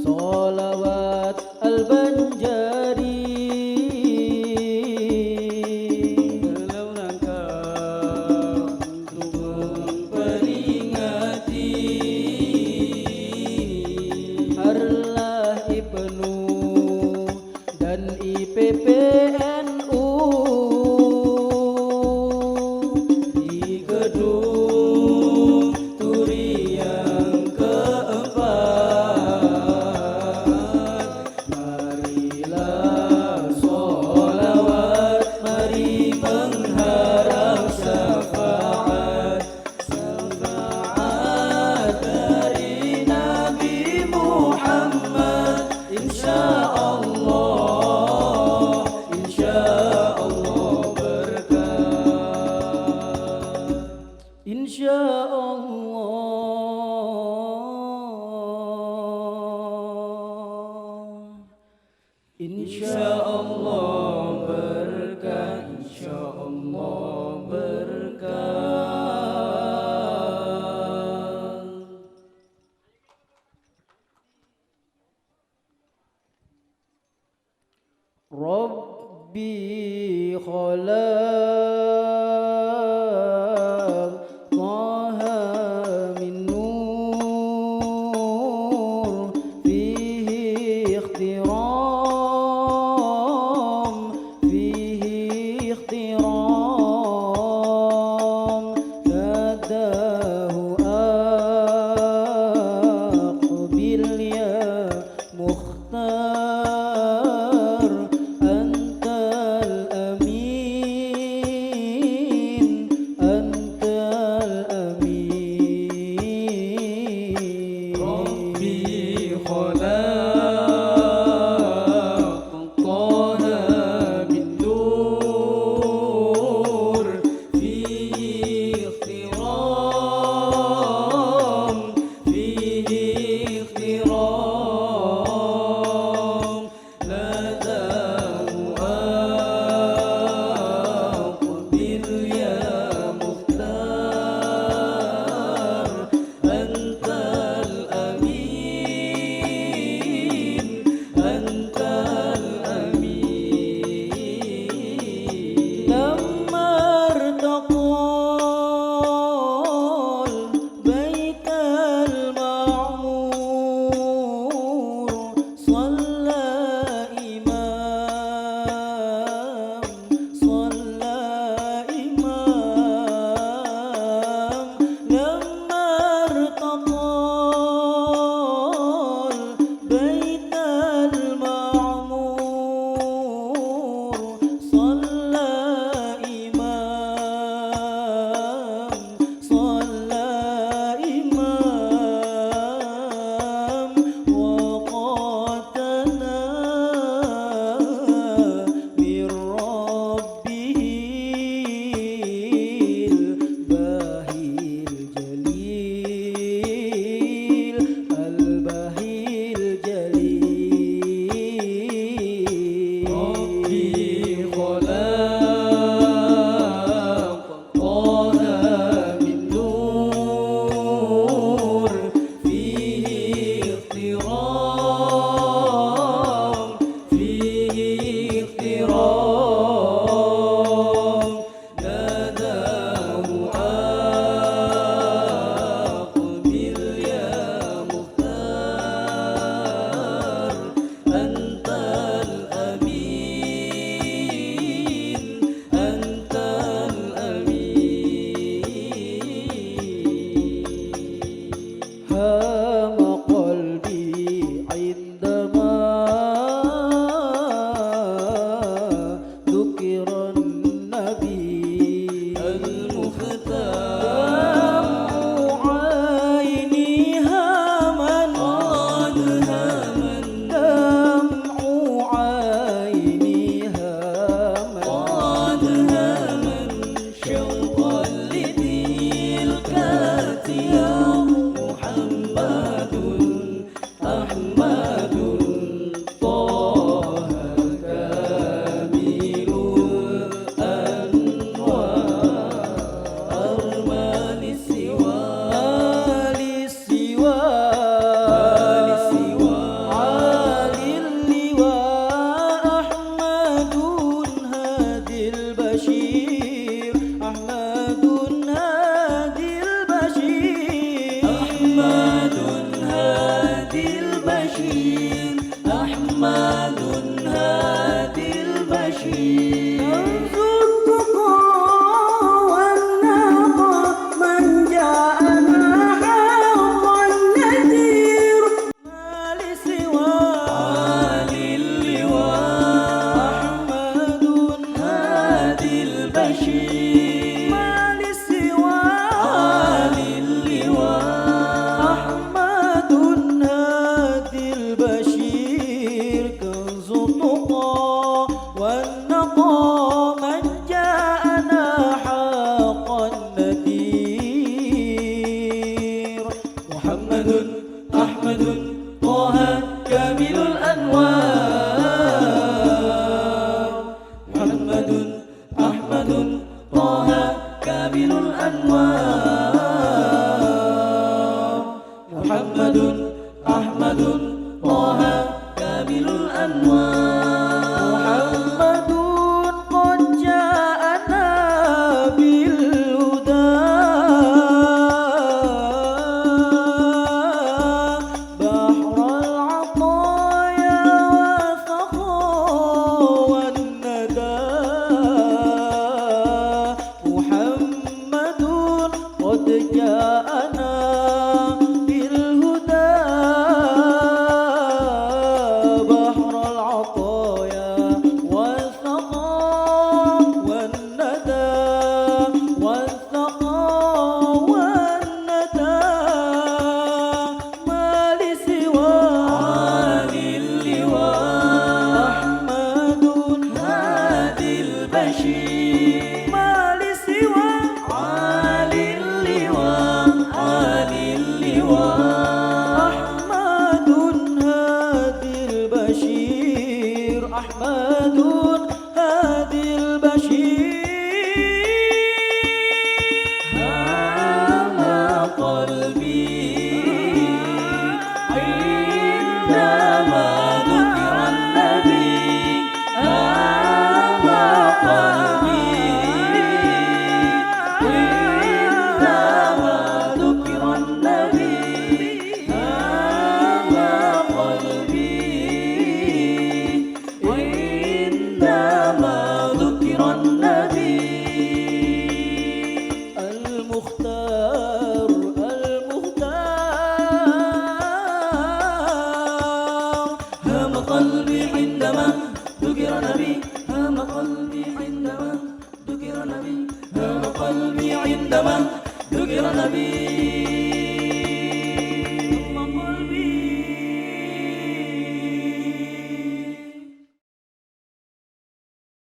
Salawat Al-Banjari dalam rangka untuk memperingati Harlah Ibnu dan IPPNU di gedung Turi yang keempat. Marilah sholawat, mari mengharap syafaat dari Nabi Muhammad. Insyaallah, insyaallah berkah. Insyaallah berkah, insyaallah berkah. Rabbi khalaq Taha min nur fihi ikhtiram, fihi ikhtiram kadahu aqbil ya mukhtar. Antal amin, antal amin. Rabbi khalaq Taha min nur fihi ikhtiram, fihi ikhtiram nadahu aqbil ya mukhtar. Antal amin, antal amin. Lamma irtaqal baital ma'mur البشير أحمد هادي البشير كنز التقى والنقى من جاءنا حق النذير ما لسواه عالي اللواء أحمد هادي البشير ما لسواه عالي اللواء أحمد هادي البشير كنز التقى والنقى من جاءنا حق النذير محمد أحمد طه كامل الأنوار محمد أحمد طه كامل الأنوار محمد أحمد طه كامل الأنوار محمد قد جاءنا بالهدى بحر العطايا والسخاء والندى محمد قد جاءنا بالهدى بحر العطايا والسخاء والندى والسخاء والندى ما لسواه عالي اللواء أحمد هادي البشير ما لسواه عالي اللواء عالي اللواء أحمد هادي البشير أحمد هادي البشير هام قلبي عندما ذكر النبي هام قلبي عندما ذكر النبي هام قلبي عندما ذكر النبي المختار هام قلبي عندما ذكر نبي هام قلبي عندما ذكر نبي هام قلبي عندما ذكر نبي